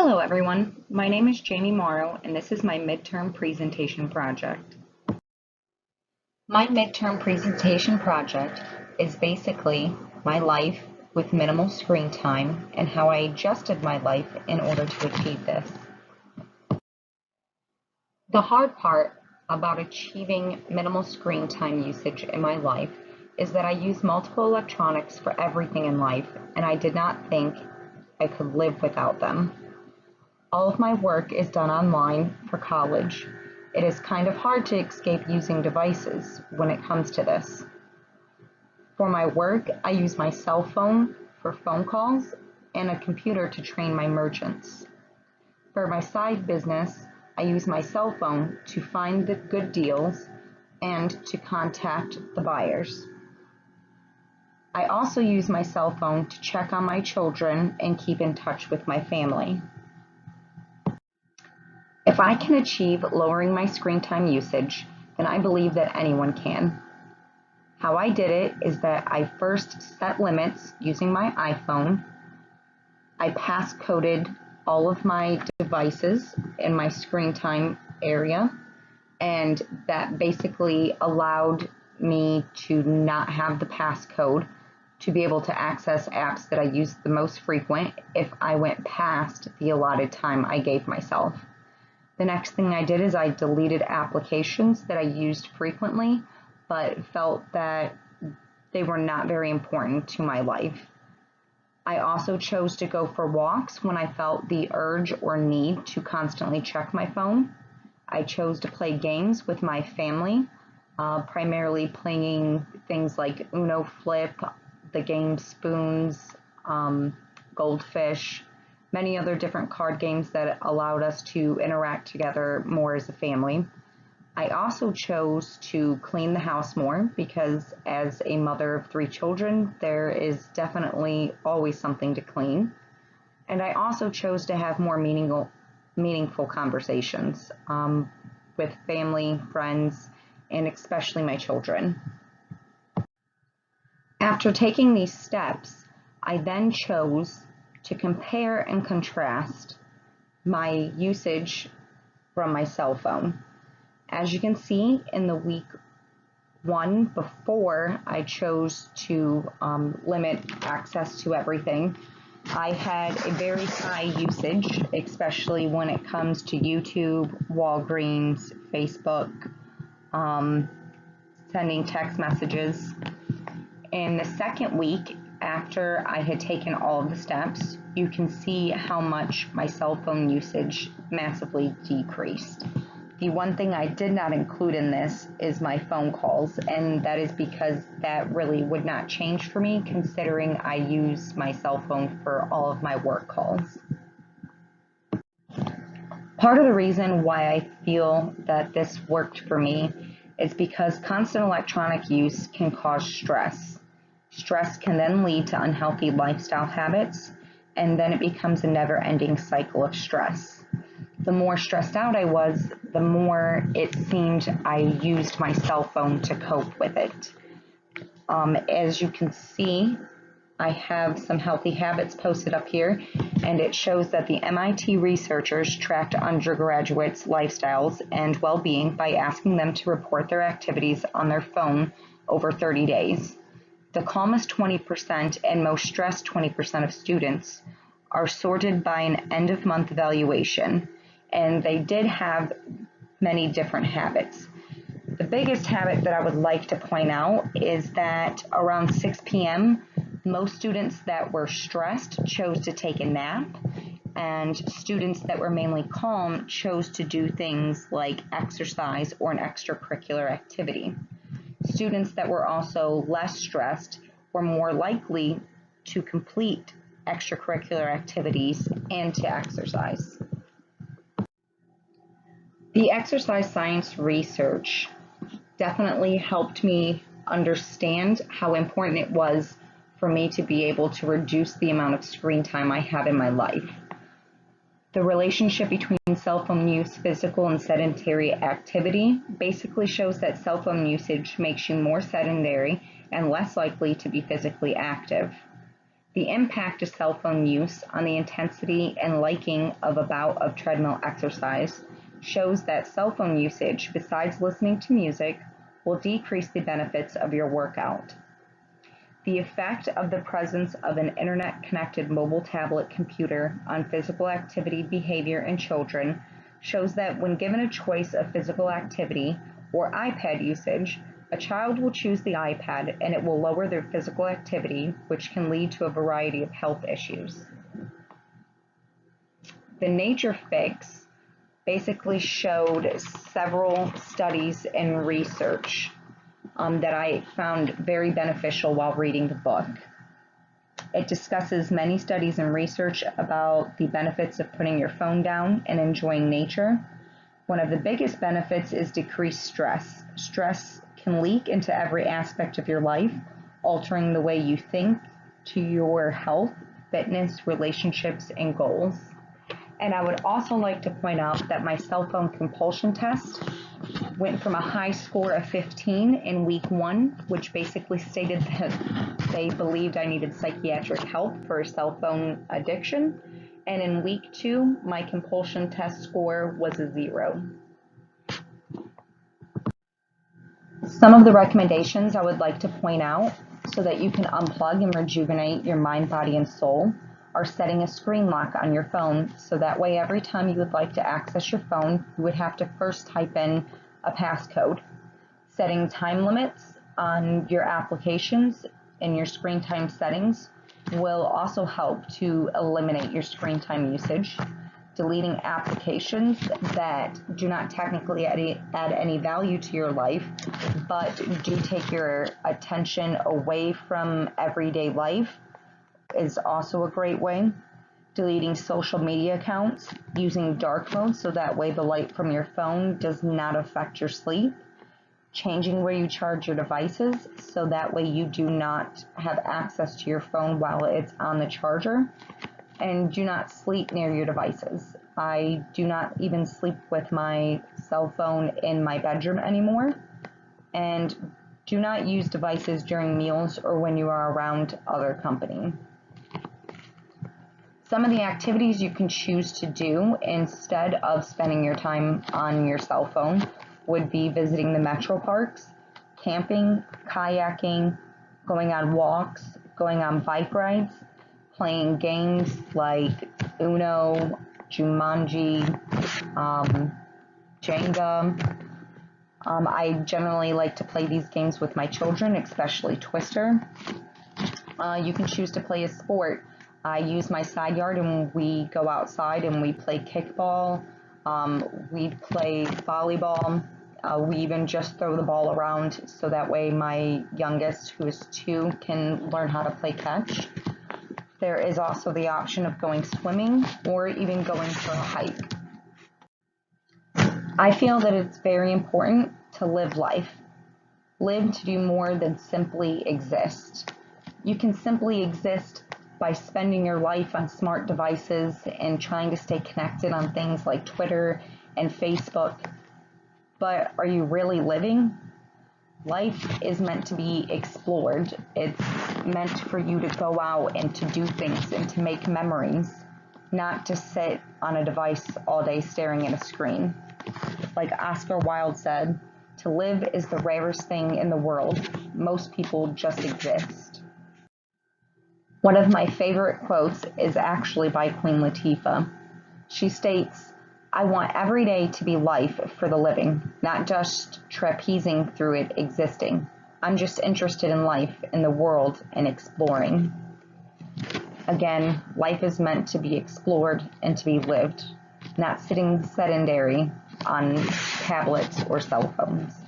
Hello everyone, my name is Jamie Morrow and this is my midterm presentation project. My midterm presentation project is basically my life with minimal screen time and how I adjusted my life in order to achieve this. The hard part about achieving minimal screen time usage in my life is that I use multiple electronics for everything in life and I did not think I could live without them. All of my work is done online for college. It is kind of hard to escape using devices when it comes to this. For my work, I use my cell phone for phone calls and a computer to train my merchants. For my side business, I use my cell phone to find the good deals and to contact the buyers. I also use my cell phone to check on my children and keep in touch with my family. If I can achieve lowering my screen time usage, then I believe that anyone can. How I did it is that I first set limits using my iPhone. I passcoded all of my devices in my screen time area, and that basically allowed me to not have the passcode to be able to access apps that I use the most frequent if I went past the allotted time I gave myself. The next thing I did is I deleted applications that I used frequently, but felt that they were not very important to my life. I also chose to go for walks when I felt the urge or need to constantly check my phone. I chose to play games with my family, primarily playing things like Uno Flip, the game Spoons, Goldfish, many other different card games that allowed us to interact together more as a family. I also chose to clean the house more because as a mother of 3 children, there is definitely always something to clean. And I also chose to have more meaningful conversations with family, friends, and especially my children. After taking these steps, I then chose to compare and contrast my usage from my cell phone. As you can see, in the week 1 before I chose to limit access to everything, I had a very high usage, especially when it comes to YouTube, Walgreens, Facebook, sending text messages. In the second week, after I had taken all of the steps, you can see how much my cell phone usage massively decreased. The one thing I did not include in this is my phone calls, and that is because that really would not change for me considering I use my cell phone for all of my work calls. Part of the reason why I feel that this worked for me is because constant electronic use can cause stress. Stress can then lead to unhealthy lifestyle habits, and then it becomes a never-ending cycle of stress. The more stressed out I was, the more it seemed I used my cell phone to cope with it. As you can see, I have some healthy habits posted up here, and it shows that the MIT researchers tracked undergraduates' lifestyles and well-being by asking them to report their activities on their phone over 30 days. The calmest 20% and most stressed 20% of students are sorted by an end-of-month evaluation, and they did have many different habits. The biggest habit that I would like to point out is that around 6 p.m., most students that were stressed chose to take a nap, and students that were mainly calm chose to do things like exercise or an extracurricular activity. Students that were also less stressed were more likely to complete extracurricular activities and to exercise. The exercise science research definitely helped me understand how important it was for me to be able to reduce the amount of screen time I have in my life. The relationship between cell phone use, physical, and sedentary activity basically shows that cell phone usage makes you more sedentary and less likely to be physically active. The impact of cell phone use on the intensity and liking of a bout of treadmill exercise shows that cell phone usage, besides listening to music, will decrease the benefits of your workout. The effect of the presence of an internet-connected mobile tablet computer on physical activity behavior in children shows that when given a choice of physical activity or iPad usage, a child will choose the iPad and it will lower their physical activity, which can lead to a variety of health issues. The Nature Fix basically showed several studies and research that I found very beneficial while reading the book. It discusses many studies and research about the benefits of putting your phone down and enjoying nature. One of the biggest benefits is decreased stress. Stress can leak into every aspect of your life, altering the way you think to your health, fitness, relationships, and goals. And I would also like to point out that my cell phone compulsion test went from a high score of 15 in week 1, which basically stated that they believed I needed psychiatric help for cell phone addiction. And in week 2, my compulsion test score was a 0. Some of the recommendations I would like to point out so that you can unplug and rejuvenate your mind, body, and soul are setting a screen lock on your phone, so that way every time you would like to access your phone, you would have to first type in a passcode. Setting time limits on your applications in your screen time settings will also help to eliminate your screen time usage. Deleting applications that do not technically add any value to your life, but do take your attention away from everyday life is also a great way. Deleting social media accounts, using dark mode so that way the light from your phone does not affect your sleep. Changing where you charge your devices so that way you do not have access to your phone while it's on the charger. And do not sleep near your devices. I do not even sleep with my cell phone in my bedroom anymore. And do not use devices during meals or when you are around other company. Some of the activities you can choose to do instead of spending your time on your cell phone would be visiting the metro parks, camping, kayaking, going on walks, going on bike rides, playing games like Uno, Jumanji, Jenga. I generally like to play these games with my children, especially Twister. You can choose to play a sport. I use my side yard and we go outside and we play kickball. We play volleyball. We even just throw the ball around so that way my youngest, who is 2, can learn how to play catch. There is also the option of going swimming or even going for a hike. I feel that it's very important to live life. Live to do more than simply exist. You can simply exist by spending your life on smart devices and trying to stay connected on things like Twitter and Facebook. But are you really living? Life is meant to be explored. It's meant for you to go out and to do things and to make memories, not to sit on a device all day staring at a screen. Like Oscar Wilde said, to live is the rarest thing in the world. Most people just exist. One of my favorite quotes is actually by Queen Latifah. She states, "I want every day to be life for the living, not just trapezing through it existing. I'm just interested in life, in the world, and exploring." Again, life is meant to be explored and to be lived, not sitting sedentary on tablets or cell phones.